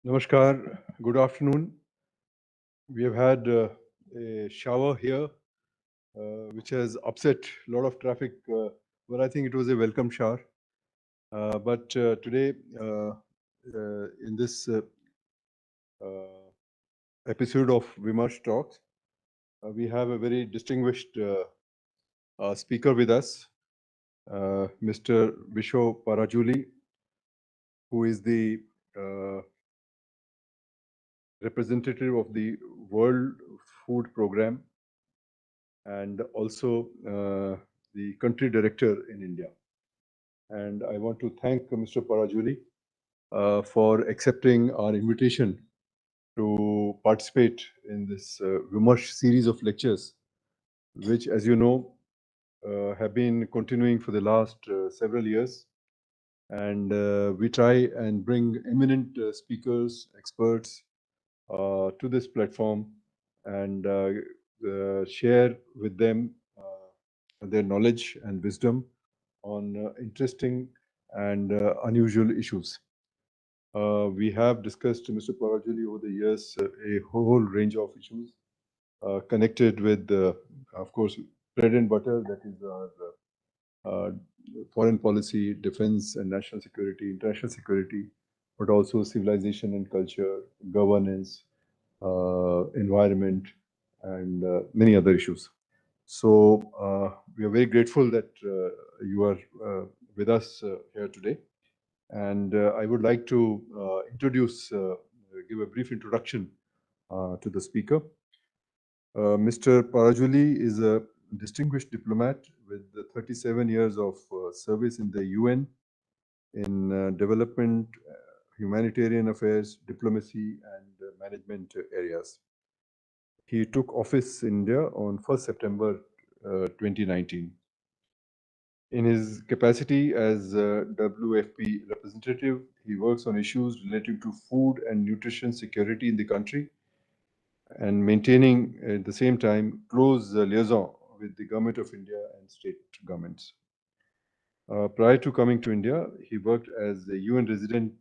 Namaskar, good afternoon. We have had a shower here, which has upset a lot of traffic, but I think it was a welcome shower. But today, in this uh, episode of Vimarsh Talks, we have a very distinguished speaker with us, Mr. Bishow Parajuli, who is the uh, representative of the World Food Program and also the country director in India. And I want to thank Mr. Parajuli for accepting our invitation to participate in this Vimarsh series of lectures, which, as you know, have been continuing for the last several years. And we try and bring eminent speakers, experts to this platform and share with them their knowledge and wisdom on interesting and unusual issues. We have discussed, Mr. Parajuli, over the years a whole range of issues connected with, of course, bread and butter, that is our foreign policy, defense and national security, international security, but also civilization and culture, governance, environment, and many other issues. So we are very grateful that you are with us here today. And I would like to give a brief introduction to the speaker. Mr. Parajuli is a distinguished diplomat with 37 years of service in the UN in development, humanitarian affairs, diplomacy, and management areas. He took office in India on 1st September 2019. In his capacity as WFP representative, he works on issues relating to food and nutrition security in the country and maintaining at the same time close liaison with the Government of India and state governments. Prior to coming to India, he worked as the UN resident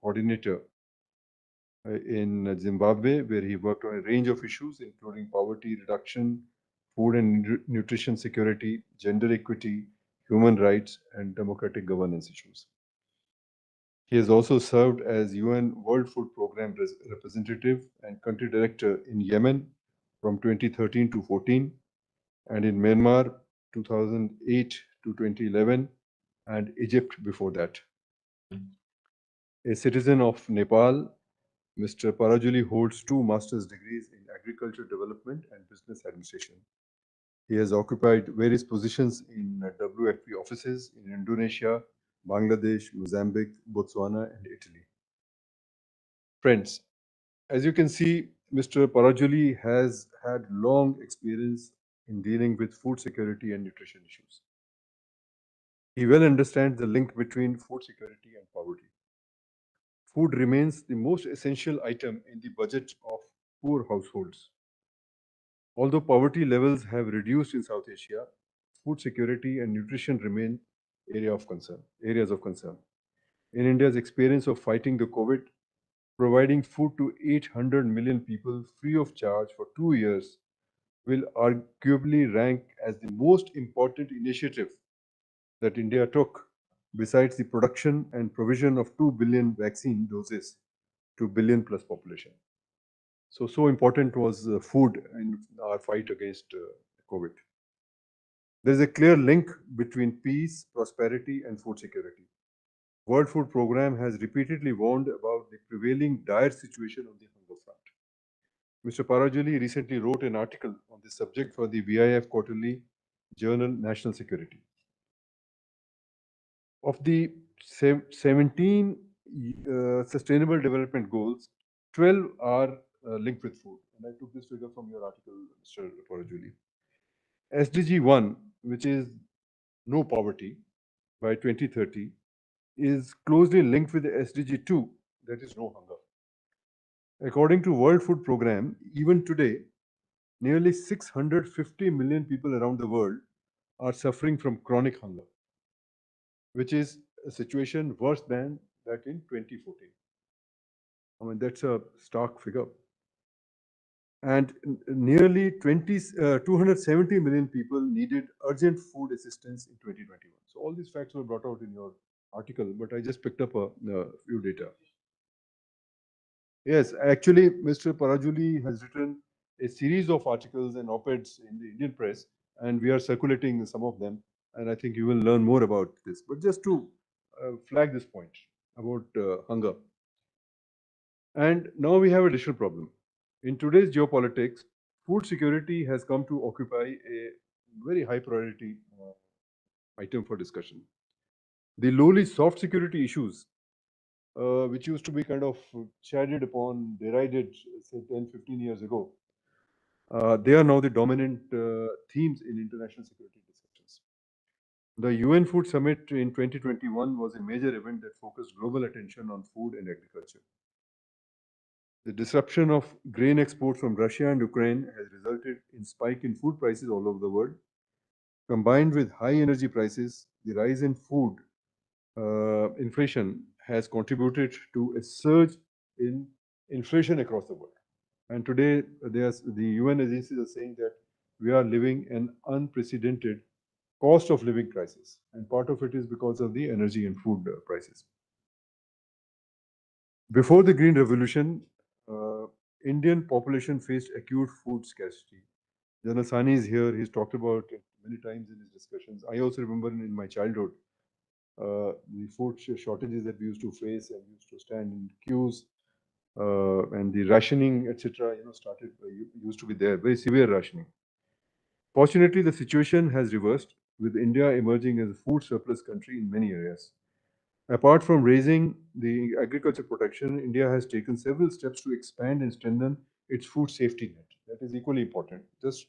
coordinator in Zimbabwe, where he worked on a range of issues, including poverty reduction, food and nutrition security, gender equity, human rights, and democratic governance issues. He has also served as UN World Food Program representative and country director in Yemen from 2013 to 14, and in Myanmar 2008 to 2011, and Egypt before that. A citizen of Nepal, Mr. Parajuli holds two master's degrees in agriculture development and business administration. He has occupied various positions in WFP offices in Indonesia, Bangladesh, Mozambique, Botswana, and Italy. Friends, as you can see, Mr. Parajuli has had long experience in dealing with food security and nutrition issues. He well understands the link between food security and poverty. Food remains the most essential item in the budget of poor households. Although poverty levels have reduced in South Asia, food security and nutrition remain areas of concern. In India's experience of fighting the COVID, providing food to 800 million people free of charge for 2 years will arguably rank as the most important initiative that India took, besides the production and provision of 2 billion vaccine doses to billion plus population. So important was food in our fight against COVID. There is a clear link between peace, prosperity, and food security. World Food Program has repeatedly warned about the prevailing dire situation on the hunger front. Mr. Parajuli recently wrote an article on this subject for the VIF quarterly journal National Security. Of the 17 sustainable development goals, 12 are linked with food. And I took this figure from your article, Mr. Parajuli. SDG 1, which is no poverty by 2030, is closely linked with the SDG 2, that is no hunger. According to World Food Program, even today, nearly 650 million people around the world are suffering from chronic hunger, which is a situation worse than that in 2014. I mean, that's a stark figure. And nearly 270 million people needed urgent food assistance in 2021. So all these facts were brought out in your article, but I just picked up a few data. Yes, actually, Mr. Parajuli has written a series of articles and op-eds in the Indian press, and we are circulating some of them. And I think you will learn more about this. But just to flag this point about hunger. And now we have a additional problem. In today's geopolitics, food security has come to occupy a very high priority item for discussion. The lowly soft security issues, which used to be kind of chatted upon, derided, say 10, 15 years ago, they are now the dominant themes in international security discussions. The UN Food Summit in 2021 was a major event that focused global attention on food and agriculture. The disruption of grain exports from Russia and Ukraine has resulted in spike in food prices all over the world. Combined with high energy prices, the rise in food inflation has contributed to a surge in inflation across the world. And today, the UN agencies are saying that we are living an unprecedented cost of living crisis. And part of it is because of the energy and food prices. Before the Green Revolution, uh, Indian population faced acute food scarcity. General Sani is here. He's talked about it many times in his discussions. I also remember in my childhood the food shortages that we used to face and we used to stand in queues and the rationing, etc. Started used to be there. Very severe rationing. Fortunately, the situation has reversed, with India emerging as a food surplus country in many areas. Apart from raising the agriculture protection, India has taken several steps to expand and strengthen its food safety net. That is equally important. Just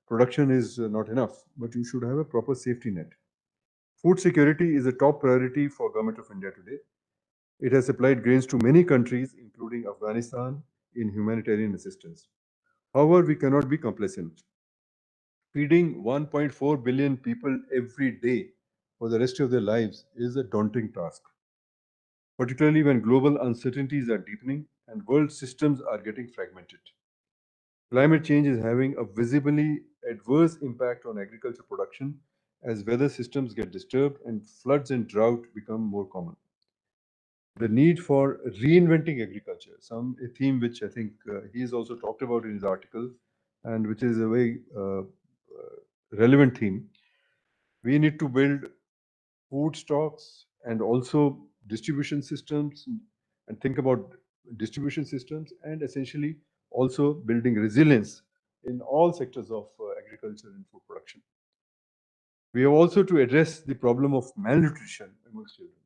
production is not enough, but you should have a proper safety net. Food security is a top priority for Government of India today. It has supplied grains to many countries, including Afghanistan, in humanitarian assistance. However, we cannot be complacent. Feeding 1.4 billion people every day for the rest of their lives is a daunting task, particularly when global uncertainties are deepening and world systems are getting fragmented. Climate change is having a visibly adverse impact on agriculture production as weather systems get disturbed and floods and drought become more common. The need for reinventing agriculture, a theme which I think he has also talked about in his article, and which is a very relevant theme. We need to build food stocks and also distribution systems and think about distribution systems and essentially also building resilience in all sectors of agriculture and food production. We have also to address the problem of malnutrition amongst children.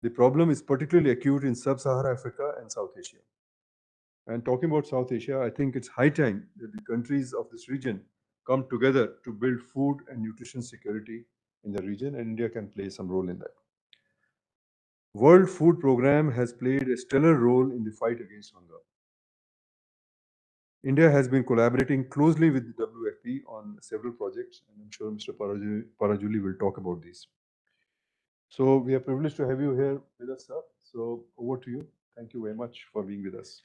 The problem is particularly acute in sub-Saharan Africa and South Asia. And talking about South Asia, I think it's high time that the countries of this region come together to build food and nutrition security in the region, and India can play some role in that. World Food Programme has played a stellar role in the fight against hunger. India has been collaborating closely with the WFP on several projects, and I'm sure Mr. Parajuli will talk about these. So we are privileged to have you here with us, sir. So over to you. Thank you very much for being with us.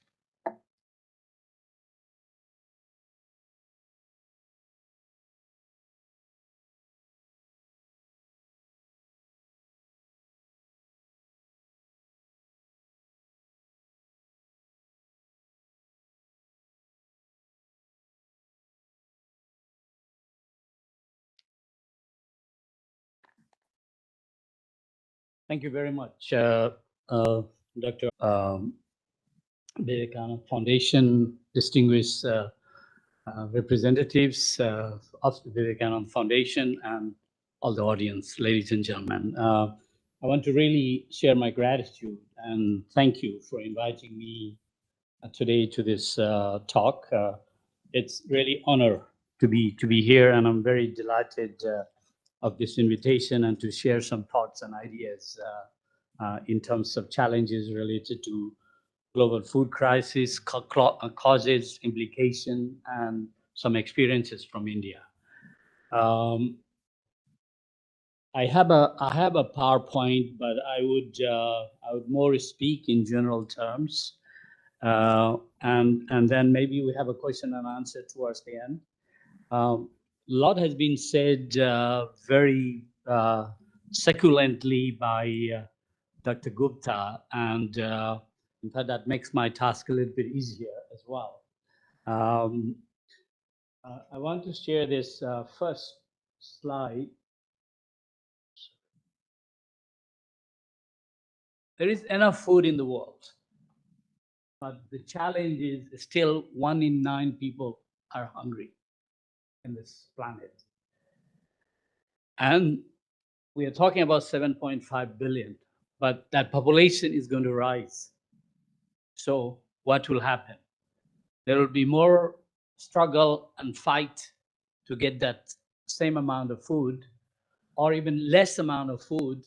Thank you very much, Dr. Vivekananda Foundation, distinguished representatives of the Vivekananda Foundation, and all the audience, ladies and gentlemen. I want to really share my gratitude and thank you for inviting me today to this talk. It's really honor to be here, and I'm very delighted of this invitation and to share some thoughts and ideas in terms of challenges related to global food crisis, causes, implication, and some experiences from India. I have a PowerPoint, but I would more speak in general terms, and then maybe we have a question and answer towards the end. A lot has been said very succulently by Dr. Gupta, and in fact, that makes my task a little bit easier as well. I want to share this first slide. There is enough food in the world, but the challenge is still 1 in 9 people are hungry in this planet. And we are talking about 7.5 billion, but that population is going to rise. So what will happen? There will be more struggle and fight to get that same amount of food, or even less amount of food,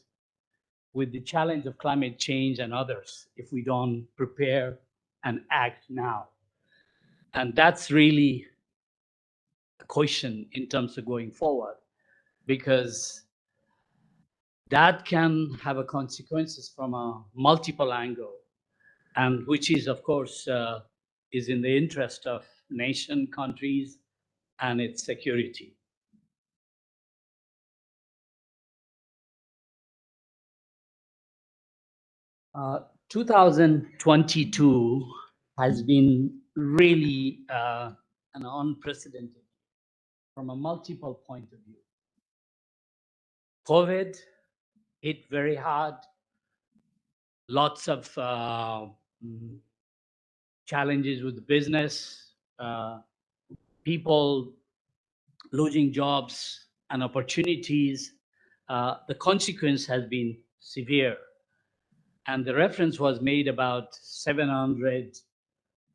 with the challenge of climate change and others if we don't prepare and act now. And that's really a question in terms of going forward, because that can have a consequences from a multiple angle, and which is, of course, is in the interest of nation, countries, and its security. 2022 has been really an unprecedented from a multiple point of view. COVID hit very hard, lots of challenges with the business, people losing jobs and opportunities. The consequence has been severe. And the reference was made about 700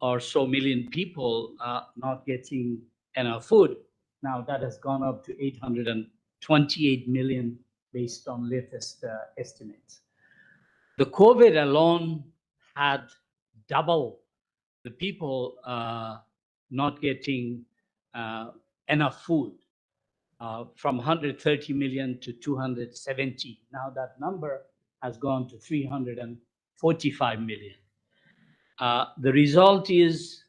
or so million people not getting enough food. Now that has gone up to 828 million based on latest estimates. The COVID alone had double the people not getting enough food, from 130 million to 270. Now that number has gone to 345 million. The result is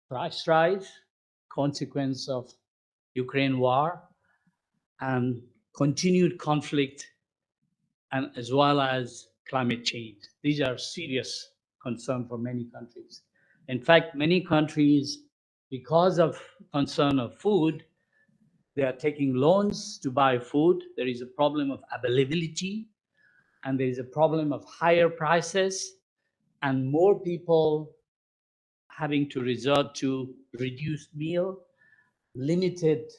price rise, consequence of Ukraine war, and continued conflict, and as well as climate change. These are serious concerns for many countries. In fact, many countries, because of concern of food, they are taking loans to buy food. There is a problem of availability, and there is a problem of higher prices, and more people having to resort to reduced meal, limited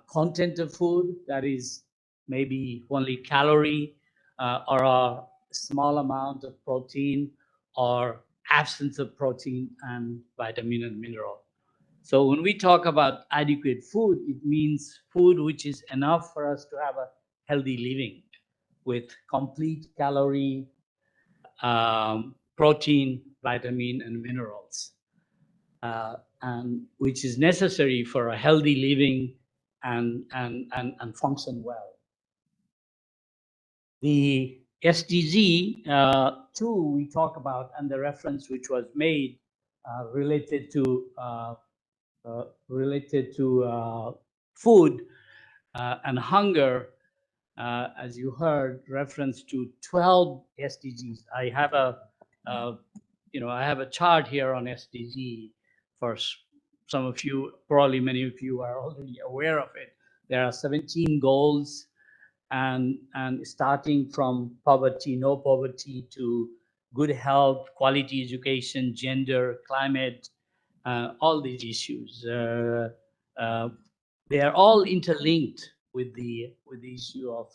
content of food, that is maybe only calorie or a small amount of protein, or absence of protein and vitamin and mineral. So when we talk about adequate food, it means food which is enough for us to have a healthy living with complete calorie, protein, vitamin, and minerals, and which is necessary for a healthy living and function well. The SDG 2 we talk about, and the reference which was made related to food and hunger, as you heard, reference to 12 SDGs. I have a chart here on SDG. For some of you, probably many of you are already aware of it. There are 17 goals, and starting from poverty, no poverty, to good health, quality education, gender, climate, all these issues. They are all interlinked with the issue of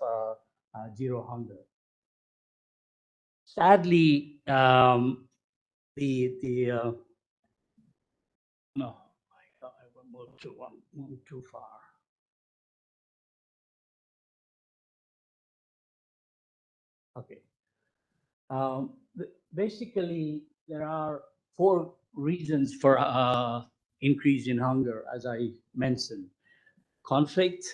zero hunger. Sadly, no, I moved too far. Okay. Basically, there are 4 reasons for increase in hunger, as I mentioned. Conflict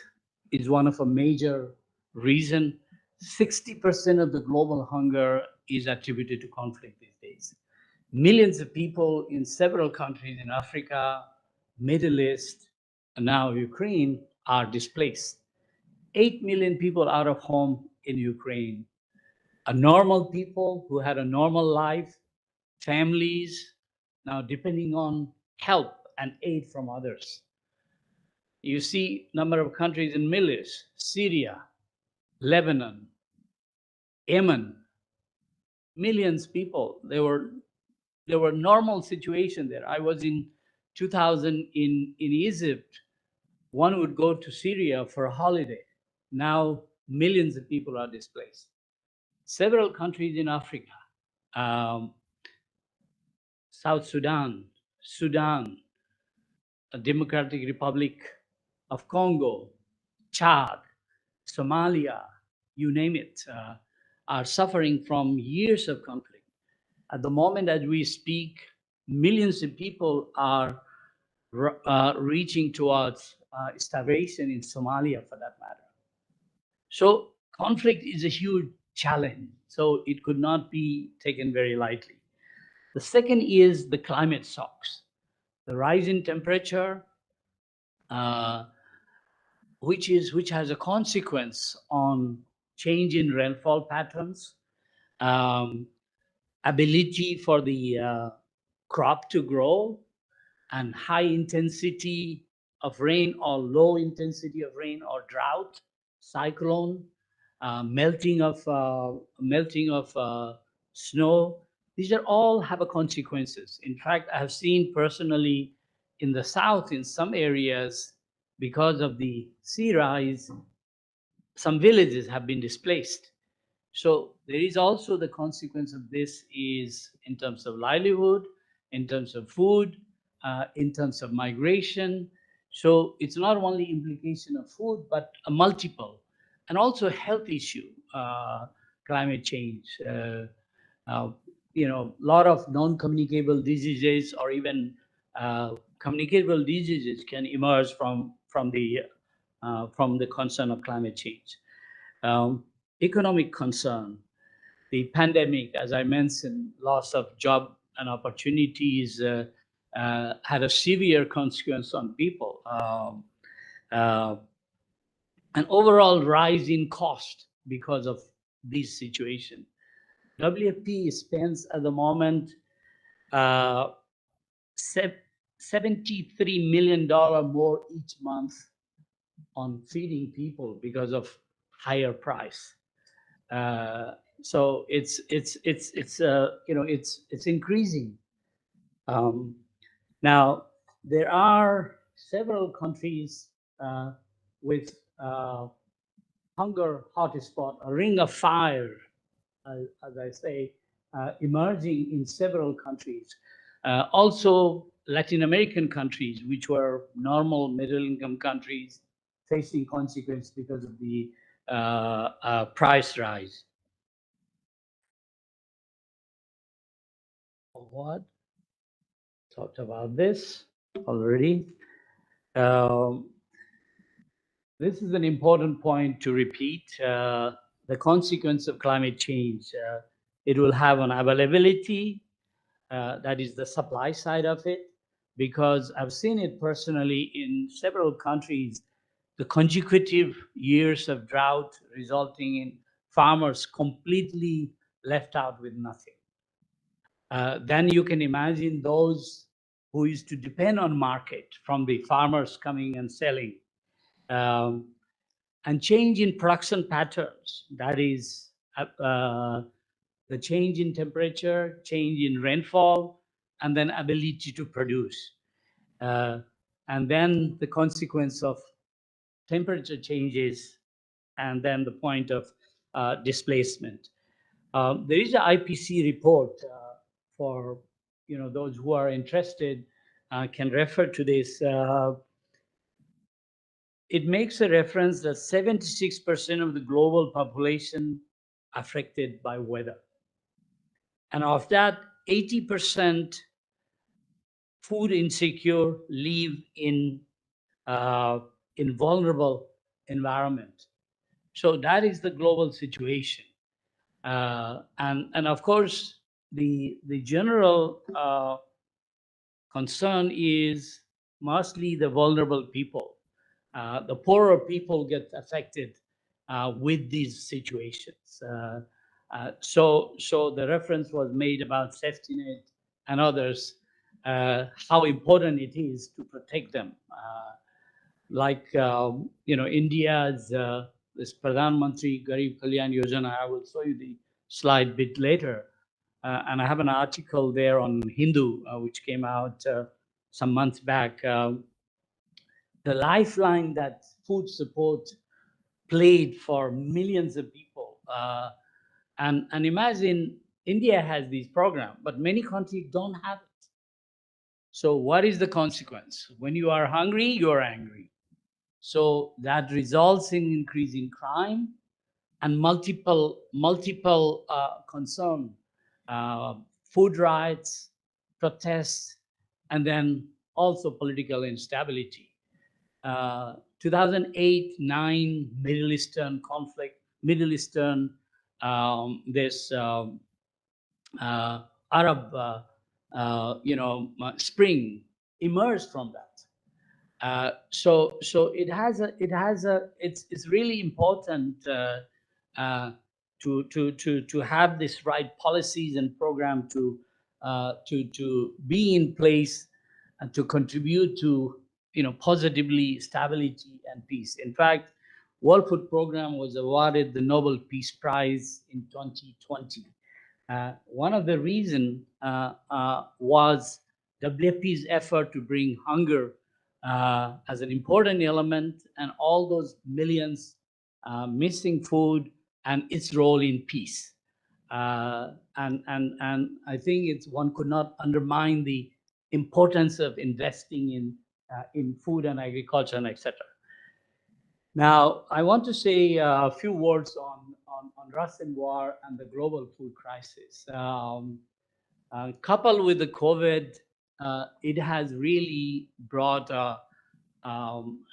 is one of a major reason. 60% of the global hunger is attributed to conflict these days. Millions of people in several countries in Africa, Middle East, and now Ukraine are displaced. 8 million people out of home in Ukraine. A normal people who had a normal life, families, now depending on help and aid from others. You see number of countries in Middle East, Syria, Lebanon, Yemen, millions of people. There were normal situation there. I was in 2000 in Egypt. One would go to Syria for a holiday. Now millions of people are displaced. Several countries in Africa, South Sudan, Sudan, the Democratic Republic of Congo, Chad, Somalia, you name it, are suffering from years of conflict. At the moment as we speak, millions of people are reaching towards starvation in Somalia for that matter. So conflict is a huge challenge, so it could not be taken very lightly. The second is the climate shocks, the rise in temperature, which has a consequence on change in rainfall patterns, ability for the crop to grow, and high intensity of rain or low intensity of rain or drought, cyclone, melting of snow. These are all have a consequences. In fact, I have seen personally in the south in some areas because of the sea rise, some villages have been displaced. So there is also the consequence of this is in terms of livelihood, in terms of food, in terms of migration. So it's not only implication of food, but a multiple, and also a health issue, climate change. A lot of non-communicable diseases or even communicable diseases can emerge from the concern of climate change. Economic concern, the pandemic, as I mentioned, loss of job and opportunities had a severe consequence on people. An overall rise in cost because of this situation. WFP spends at the moment $73 million more each month on feeding people because of higher price. So it's increasing. Now there are several countries with hunger hotspot, a ring of fire, as I say, emerging in several countries. Also, Latin American countries, which were normal middle-income countries, facing consequence because of the price rise. What? Talked about this already. This is an important point to repeat. The consequence of climate change, it will have on availability, that is the supply side of it, because I've seen it personally in several countries, the consecutive years of drought resulting in farmers completely left out with nothing. Then you can imagine those who used to depend on market from the farmers coming and selling. And change in production patterns, that is the change in temperature, change in rainfall, and then ability to produce. And then the consequence of temperature changes, and then the point of displacement. There is an IPC report for those who are interested can refer to this. It makes a reference that 76% of the global population affected by weather. And of that, 80% food insecure live in vulnerable environment. So that is the global situation. And of course, the general concern is mostly the vulnerable people. The poorer people get affected with these situations. So the reference was made about safety net and others, how important it is to protect them. India's this Pradhan Mantri Garib Kalyan Yojana. I will show you the slide bit later. And I have an article there on Hindu, which came out some months back. The lifeline that food support played for millions of people. And imagine India has these programs, but many countries don't have it. So what is the consequence? When you are hungry, you are angry. So that results in increasing crime and multiple concern, food rights, protests, and then also political instability. 2008-9 Middle Eastern conflict, Middle Eastern, this Arab, spring emerged from that. So it's really important to have this right policies and program to be in place and to contribute to positively stability and peace. In fact, World Food Program was awarded the Nobel Peace Prize in 2020. One of the reasons was WFP's effort to bring hunger as an important element and all those millions missing food and its role in peace. And I think one could not undermine the importance of investing in food and agriculture and etc. Now, I want to say a few words on Russian war and the global food crisis. Coupled with the COVID, it has really brought a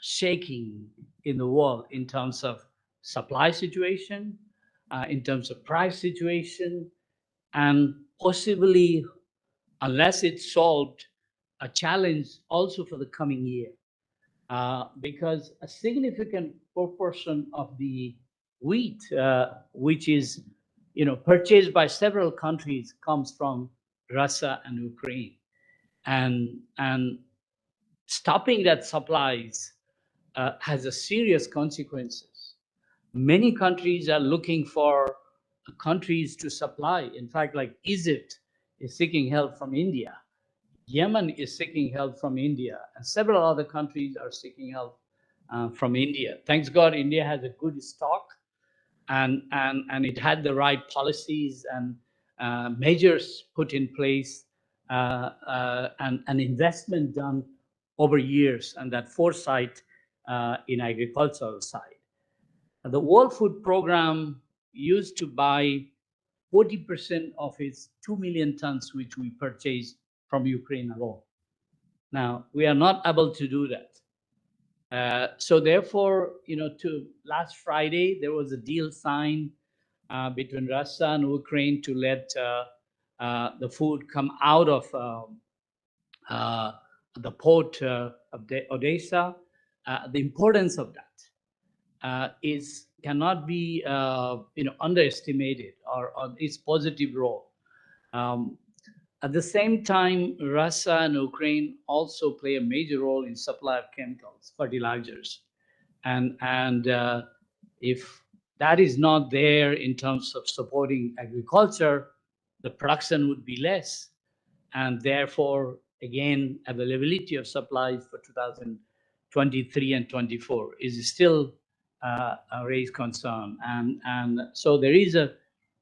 shaking in the world in terms of supply situation, in terms of price situation, and possibly, unless it's solved, a challenge also for the coming year. Because a significant proportion of the wheat, which is purchased by several countries, comes from Russia and Ukraine, and stopping that supplies has a serious consequences. Many countries are looking for countries to supply. In fact, like Egypt is seeking help from India. Yemen is seeking help from India, and several other countries are seeking help from India. Thanks God, India has a good stock, and it had the right policies and measures put in place, and an investment done over years, and that foresight in agricultural side. The World Food Program used to buy 40% of its 2 million tons, which we purchased from Ukraine alone. Now, we are not able to do that. So therefore, to last Friday, there was a deal signed between Russia and Ukraine to let the food come out of the port of Odessa. The importance of that cannot be underestimated, or its positive role. At the same time, Russia and Ukraine also play a major role in supply of chemicals, fertilizers, and if that is not there in terms of supporting agriculture, the production would be less, and therefore, again, availability of supplies for 2023 and 24 is still a raised concern, and so there is a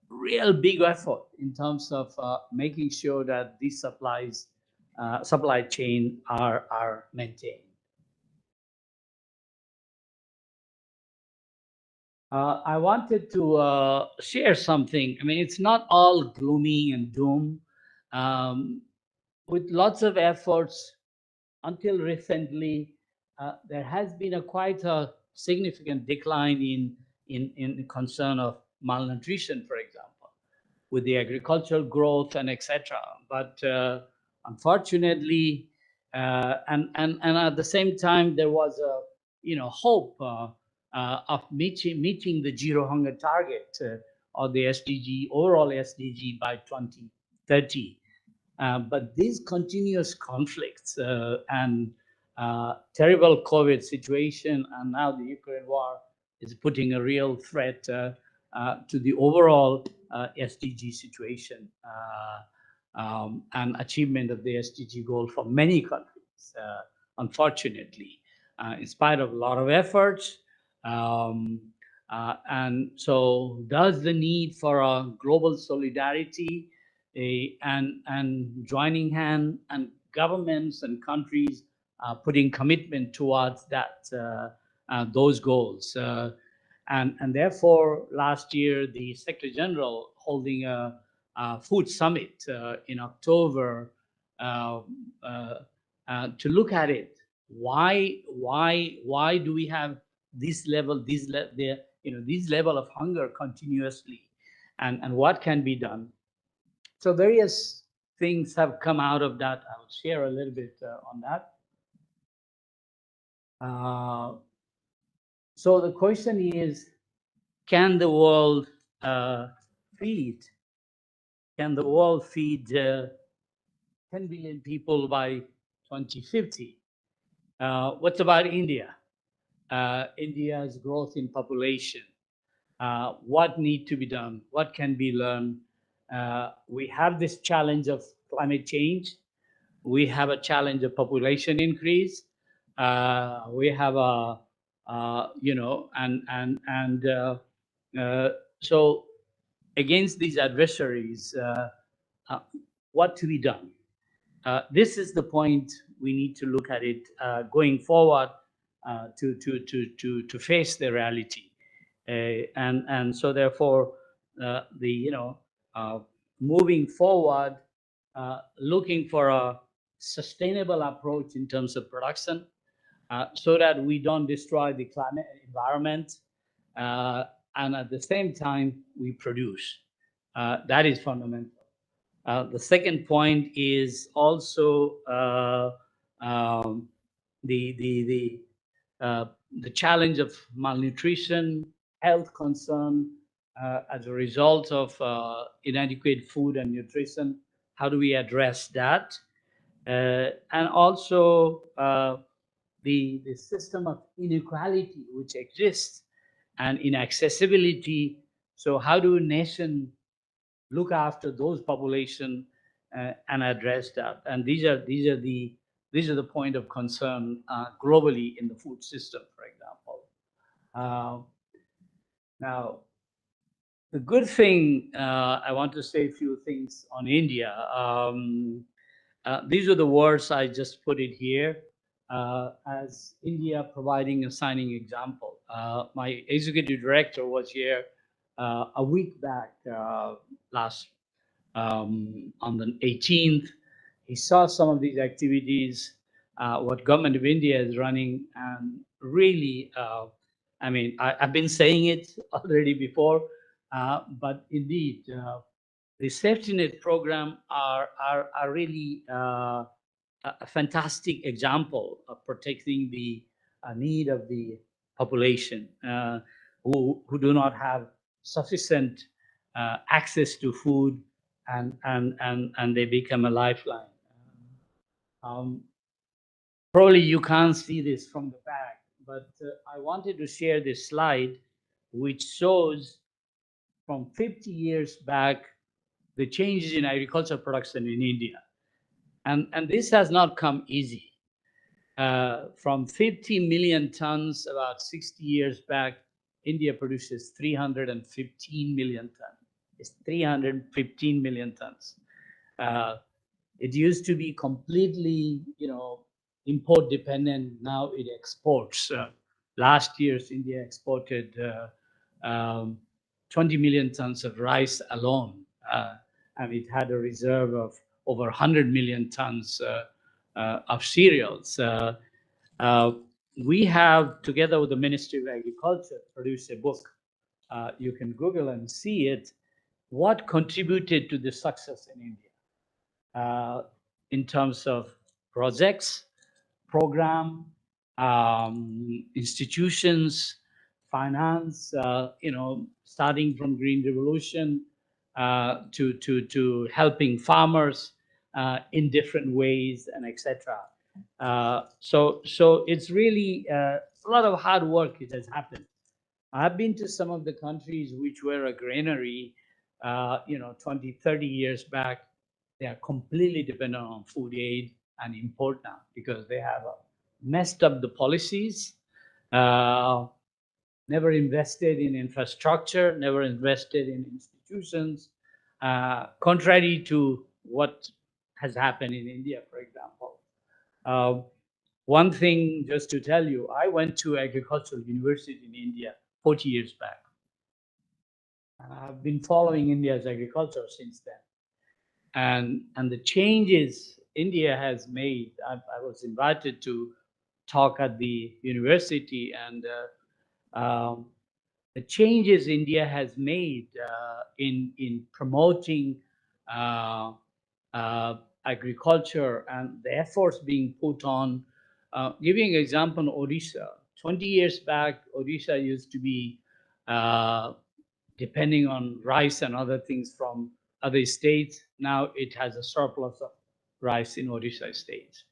real big effort in terms of making sure that these supply chain are maintained. I wanted to share something. I mean, it's not all gloomy and doom. With lots of efforts, until recently, there has been quite a significant decline in in the concern of malnutrition, for example, with the agricultural growth and etc. But unfortunately, and at the same time, there was a hope of meeting the zero hunger target or the SDG overall SDG by 2030. But these continuous conflicts and terrible COVID situation, and now the Ukraine war is putting a real threat to the overall SDG situation and achievement of the SDG goal for many countries, unfortunately, in spite of a lot of efforts. And so does the need for a global solidarity and joining hand and governments and countries putting commitment towards that those goals. And therefore, last year, the Secretary General holding a food summit in October to look at it. Why do we have this level, this level of hunger continuously, and what can be done? So various things have come out of that. I will share a little bit on that. So the question is, can the world feed 10 billion people by 2050? What about India? India's growth in population. What need to be done? What can be learned? We have this challenge of climate change. We have a challenge of population increase. We have a, so against these adversaries, what to be done? This is the point we need to look at it going forward to face the reality. And so therefore, moving forward, looking for a sustainable approach in terms of production, so that we don't destroy the climate environment, and at the same time we produce. That is fundamental. The second point is also the challenge of malnutrition, health concern as a result of inadequate food and nutrition. How do we address that? And also the system of inequality which exists and inaccessibility. So how do nations look after those population and address that? And these are the point of concern globally in the food system, for example. Now, the good thing, I want to say a few things on India. These are the words I just put it here as India providing a shining example. My executive director was here a week back last on the 18th. He saw some of these activities, what government of India is running, and really, I mean, I've been saying it already before, but indeed, the safety net program are really a fantastic example of protecting the need of the population who do not have sufficient access to food, and they become a lifeline. Probably you can't see this from the back, but I wanted to share this slide which shows from 50 years back the changes in agricultural production in India. And this has not come easy. From 50 million tons about 60 years back, India produces 315 million tons. It's 315 million tons. It used to be completely, import dependent. Now it exports. Last year, India exported 20 million tons of rice alone, and it had a reserve of over 100 million tons of cereals. We have, together with the Ministry of Agriculture, produced a book You can Google and see it. What contributed to the success in India in terms of projects, program, institutions, finance, starting from Green Revolution to helping farmers in different ways and etc. So it's really a lot of hard work it has happened. I've been to some of the countries which were a granary, 20, 30 years back. They are completely dependent on food aid and import now because they have messed up the policies, uh, never invested in infrastructure, never invested in institutions, contrary to what has happened in India, for example. Uh, one thing just to tell you, I went to agricultural university in India 40 years back. I've been following India's agriculture since then. And the changes India has made, I was invited to talk at the university, and the changes India has made in promoting uh, agriculture and the efforts being put on. Giving an example, Odisha. 20 years back, Odisha used to be uh, depending on rice and other things from other states. Now it has a surplus of rice in Odisha state.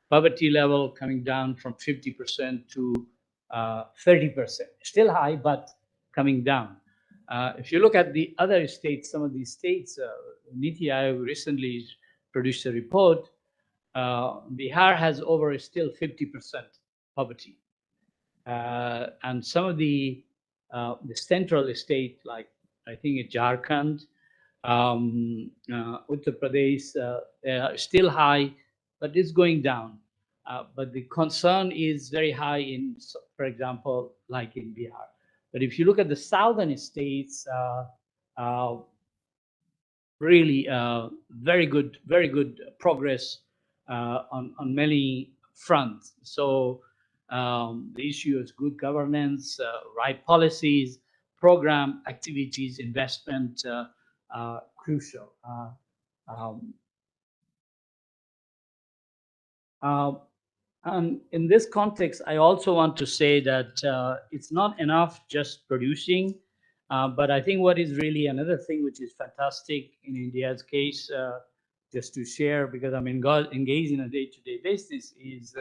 Poverty level coming down from 50% to 30%. Still high, but coming down. If you look at the other states, some of these states, Niti Aayog recently produced a report. Bihar has over still 50% poverty. And some of the central state, like I think it's Jharkhand, Uttar Pradesh, still high, but it's going down. But the concern is very high in, for example, like in Bihar. But if you look at the southern states, uh, really very good progress on many fronts. So the issue is good governance, right policies, program activities, investment, crucial. Um, uh, and in this context, I also want to say that it's not enough just producing, but I think what is really another thing which is fantastic in India's case, just to share, because I'm engaged in a day-to-day basis, is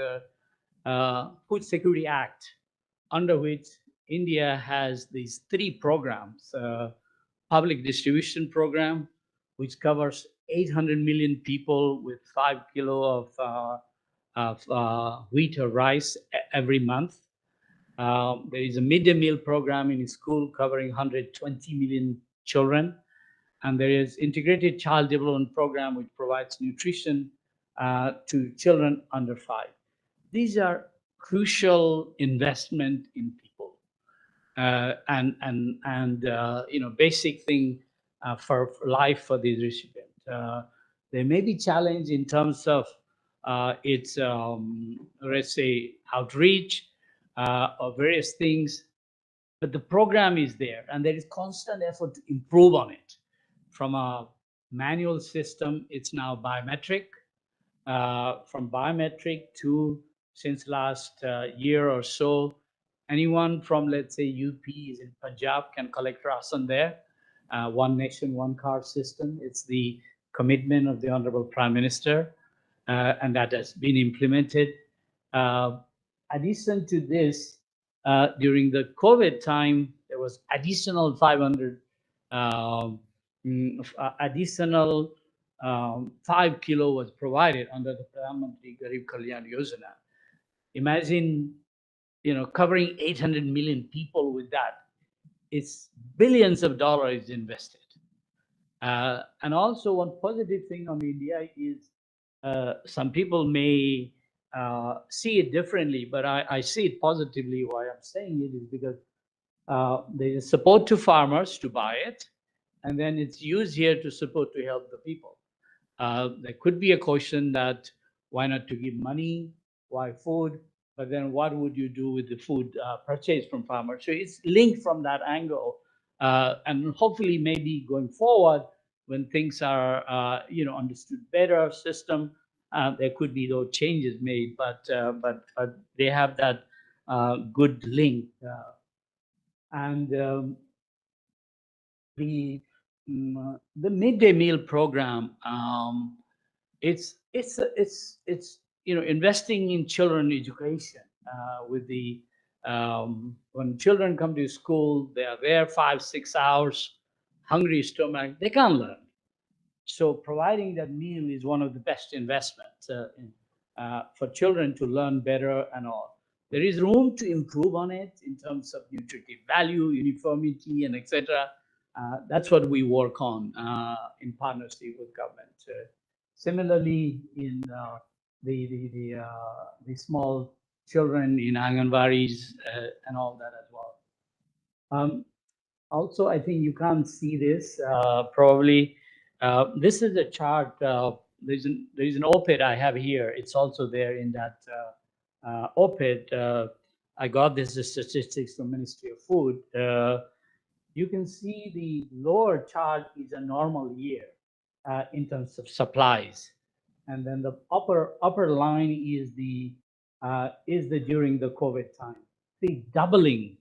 Food Security Act, under which India has these three programs. Public distribution program, which covers 800 million people with 5 kilo of wheat or rice every month. There is a midday meal program in school covering 120 million children. And there is integrated child development program, which provides nutrition to children under 5. These are crucial investment in people and basic thing for life for these recipients. There may be challenge in terms of its let's say outreach or various things, but the program is there, and there is constant effort to improve on it. From a manual system, it's now biometric. From biometric to, since last year or so, anyone from, let's say, UP is in Punjab can collect ration there. One nation, one card system. It's the commitment of the Honorable Prime Minister, and that has been implemented. Addition to this, during the COVID time, there was additional 500 additional 5 kilo was provided under the Pradhan Mantri Garib Kalyan Yojana. Imagine, covering 800 million people with that. It's billions of dollars invested. And also, one positive thing on India is some people may see it differently, but I see it positively. Why I'm saying it is because there is support to farmers to buy it, and then it's used here to support to help the people. There could be a question that why not to give money, why food, but then what would you do with the food purchased from farmers? So it's linked from that angle. And hopefully maybe going forward, when things are understood better system, there could be those changes made, but they have that good link. And the the midday meal program, it's investing in children education, with the when children come to school, they are there 5-6 hours, hungry stomach, they can't learn. So providing that meal is one of the best investments for children to learn better and all. There is room to improve on it in terms of nutritive value, uniformity, and etc. That's what we work on in partnership with government. Similarly, in the small children in Anganwaris and all that as well. Also, I think you can't see this probably. This is a chart. There's an op-ed I have here. It's also there in that op-ed. I got this statistics from Ministry of Food. You can see the lower chart is a normal year in terms of supplies, and then the upper line is the during the COVID time. See, doubling.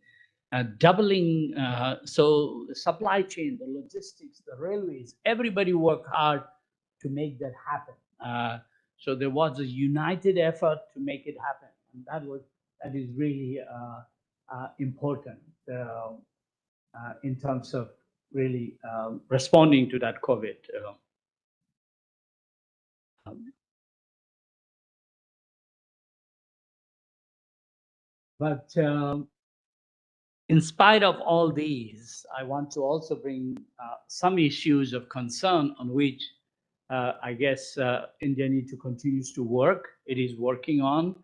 So the supply chain, the logistics, the railways, everybody worked hard to make that happen. So there was a united effort to make it happen, and that is really important in terms of really responding to that COVID. But in spite of all these, I want to also bring some issues of concern on which I guess India needs to continue to work. It is working on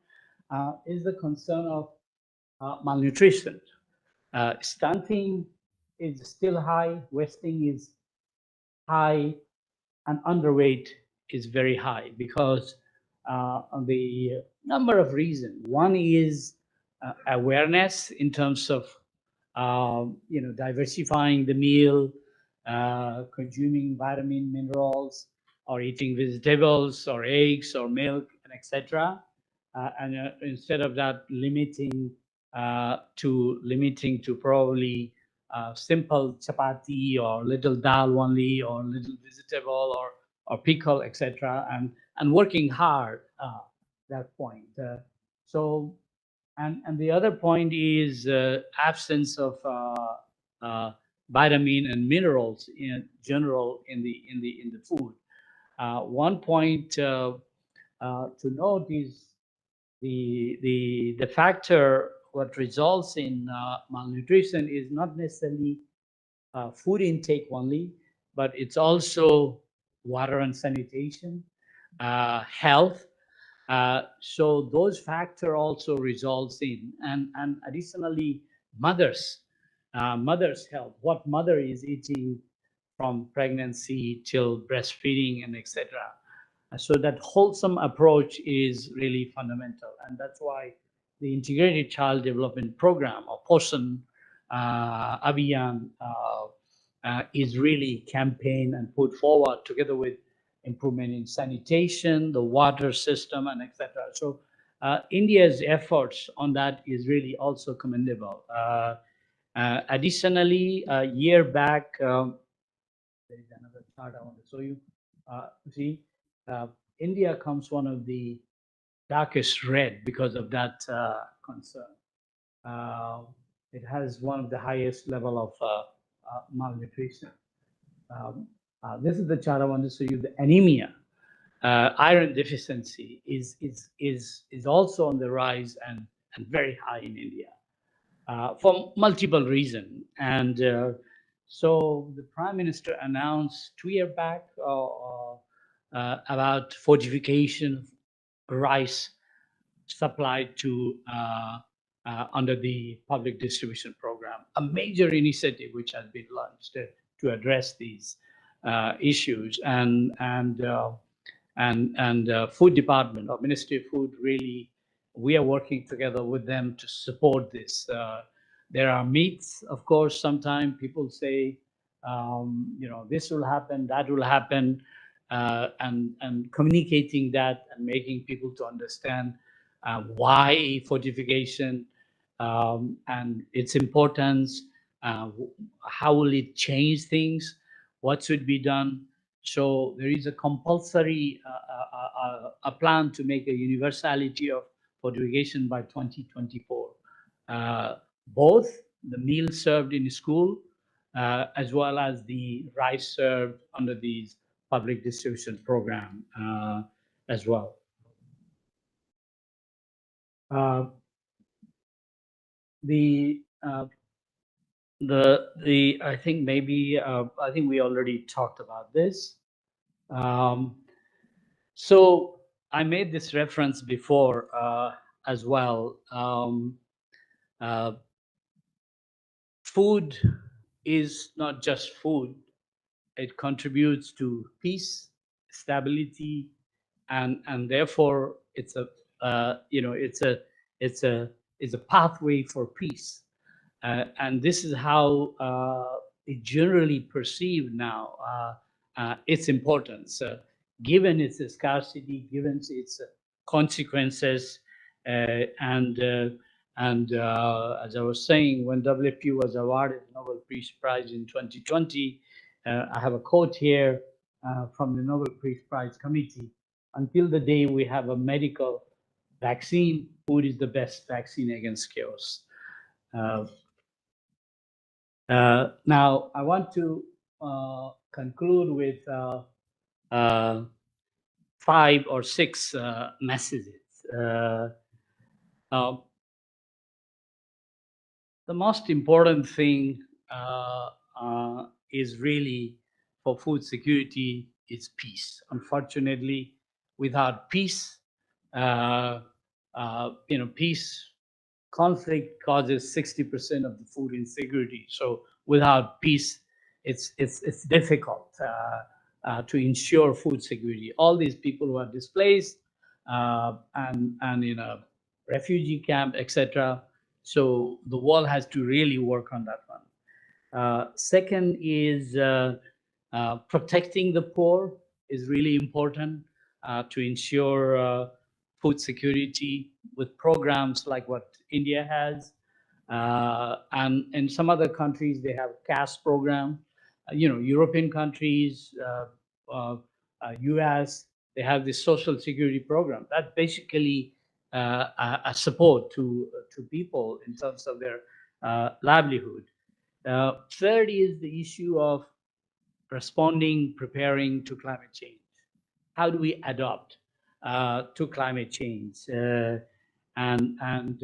is the concern of malnutrition. Stunting is still high, wasting is high, and underweight is very high because of the number of reasons. One is awareness in terms of diversifying the meal, consuming vitamin, minerals, or eating vegetables or eggs or milk, and etc. And instead of that, limiting to probably simple chapati or little dal only or little vegetable or pickle, etc. And working hard that point. So and the other point is absence of vitamin and minerals in general in the food. One point to note is the factor what results in malnutrition is not necessarily food intake only, but it's also water and sanitation, health. So those factor also results in, and additionally, mothers health, what mother is eating from pregnancy till breastfeeding and etc. So that wholesome approach is really fundamental, and that's why the Integrated Child Development Program, or POSHAN Abhiyan, is really campaigned and put forward together with improvement in sanitation, the water system, and etc. So India's efforts on that is really also commendable. Additionally, a year back, there is another chart I want to show you. See, India comes one of the darkest red because of that concern. It has one of the highest level of malnutrition. This is the chart I want to show you. The anemia, iron deficiency is also on the rise and very high in India for multiple reasons. And so the Prime Minister announced 2 years back about fortification rice supplied to under the public distribution program, a major initiative which has been launched to address these issues. And Food Department or Ministry of Food, really, we are working together with them to support this There are myths, of course. Sometimes people say, this will happen, that will happen, and communicating that and making people to understand why fortification and its importance, uh, how will it change things, what should be done. So there is a compulsory a plan to make a universality of fortification by 2024. Both the meal served in school as well as the rice served under these public distribution program as well. Uh, the I think maybe I think we already talked about this. Um, so I made this reference before as well. Uh, Food is not just food; it contributes to peace, stability, and therefore it's a it's a pathway for peace. And this is how it generally perceived now its importance, given its scarcity, given its consequences, and as I was saying, when WFP was awarded the Nobel Peace Prize in 2020, I have a quote here from the Nobel Peace Prize Committee: "Until the day we have a medical vaccine, food is the best vaccine against chaos." Uh, Now, I want to conclude with uh, 5 or 6 messages. Uh, the most important thing is really for food security is peace. Unfortunately, without peace, uh, peace conflict causes 60% of the food insecurity. So without peace, it's difficult to ensure food security. All these people who are displaced and in a refugee camp, etc. So the world has to really work on that one. Second is protecting the poor is really important to ensure food security with programs like what India has. And in some other countries, they have caste program. European countries, US, they have this social security program. That basically a support to people in terms of their livelihood. Third is the issue of responding, preparing to climate change. How do we adapt to climate change and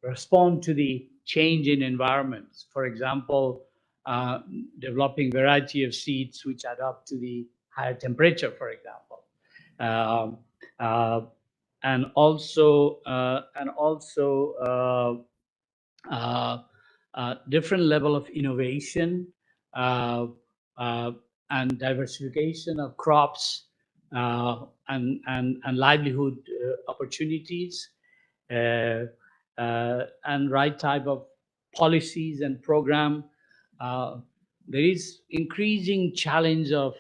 respond to the change in environments? For example, uh, developing variety of seeds which adapt to the higher temperature, for example. Um, uh, and also uh, different level of innovation uh, uh, and diversification of crops and livelihood opportunities and right type of policies and program. Uh, there is increasing challenge of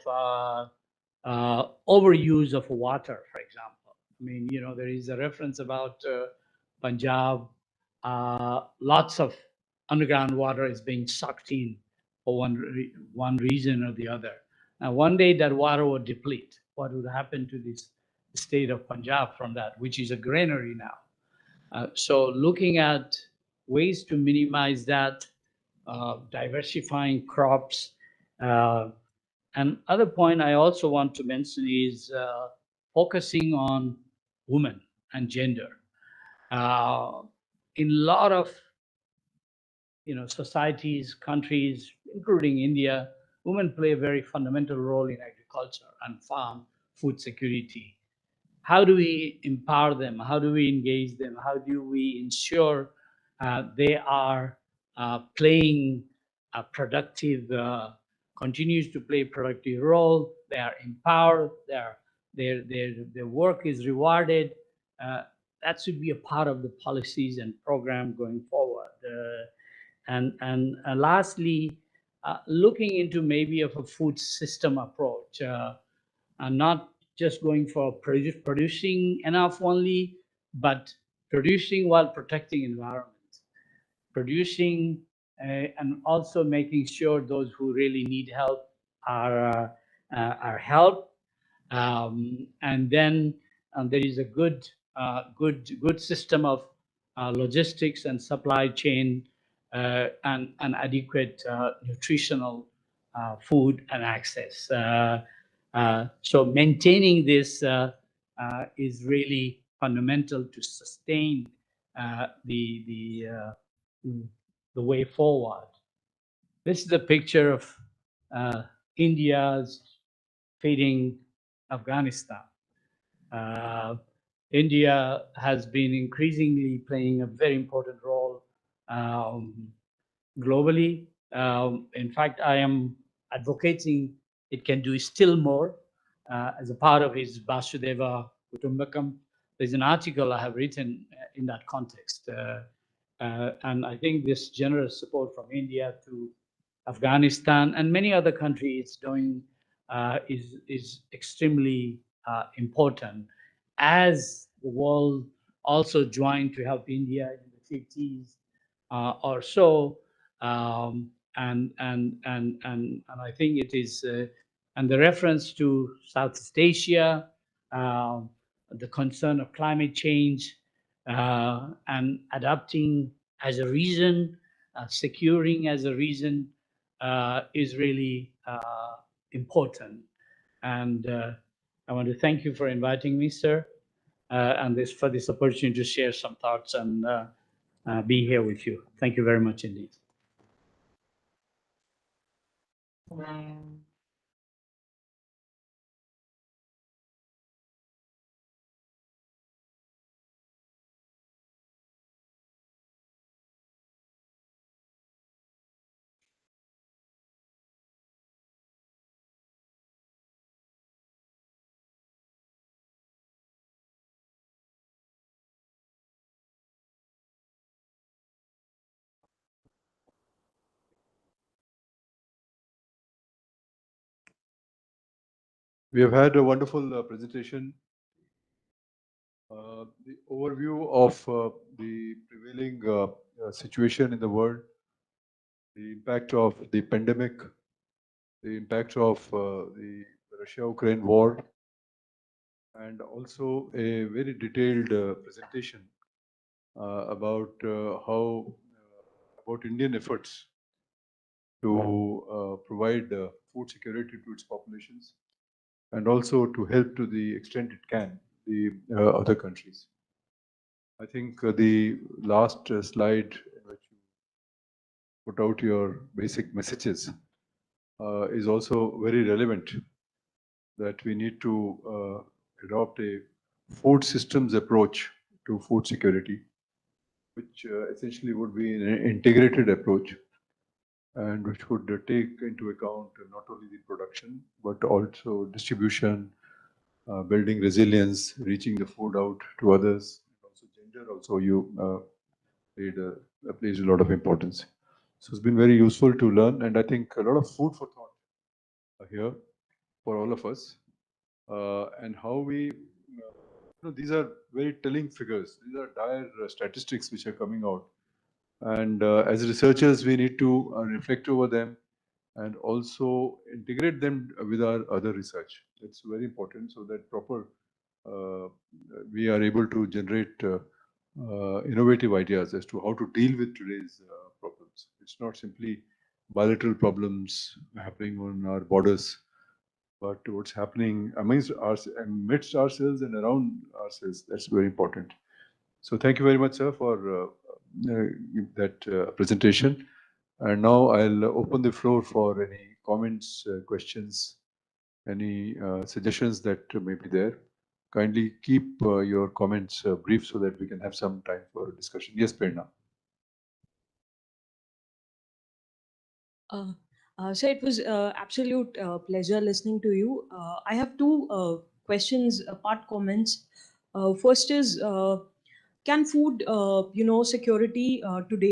overuse of water, for example. I mean, there is a reference about Punjab. Lots of underground water is being sucked in for one reason or the other. Now, one day that water would deplete. What would happen to this state of Punjab from that, which is a granary now? So looking at ways to minimize that, diversifying crops. And other point I also want to mention is focusing on women and gender. In a lot of societies, countries, including India, women play a very fundamental role in agriculture and farm food security. How do we empower them? How do we engage them? How do we ensure they are playing a productive, continues to play a productive role? They are empowered. Their work is rewarded. Uh, that should be a part of the policies and program going forward. And lastly, looking into maybe of a food system approach, and not just going for producing enough only, but producing while protecting environment, producing and also making sure those who really need help are helped. And then there is a good system of logistics and supply chain, and adequate nutritional food and access. So maintaining this is really fundamental to sustain the way forward. This is a picture of India's feeding Afghanistan. Uh, India has been increasingly playing a very important role um, globally. In fact, I am advocating it can do still more as a part of his Vasudeva Kutumbakam. There's an article I have written in that context. And I think this generous support from India to Afghanistan and many other countries doing is extremely important, as the world also joined to help India in the 50s or so. And I think it is, and the reference to Southeast Asia, the concern of climate change, and adapting as a reason, securing as a reason, is really important. And I want to thank you for inviting me, sir, and for this opportunity to share some thoughts and be here with you. Thank you very much indeed. We have had a wonderful presentation. The overview of the prevailing situation in the world, the impact of the pandemic, the impact of the Russia-Ukraine war, and also a very detailed presentation about how about Indian efforts to provide food security to its populations, and also to help to the extent it can the other countries. I think the last slide in which you put out your basic messages is also very relevant, that we need to adopt a food systems approach to food security, which essentially would be an integrated approach, and which would take into account not only the production but also distribution, building resilience, reaching the food out to others, and also gender. Also, you plays a lot of importance. So it's been very useful to learn, and I think a lot of food for thought here for all of us, and how we. These are very telling figures. These are dire statistics which are coming out, and as researchers, we need to reflect over them and also integrate them with our other research. That's very important, so that we are able to generate innovative ideas as to how to deal with today's problems. It's not simply bilateral problems happening on our borders, but what's happening amidst ourselves and around ourselves. That's very important. So thank you very much, sir, for that presentation. And now I'll open the floor for any comments, questions, any suggestions that may be there. Kindly keep your comments brief so that we can have some time for discussion. Yes, Prerna. So it was absolute pleasure listening to you. I have two questions, part comments. First is, can food, security today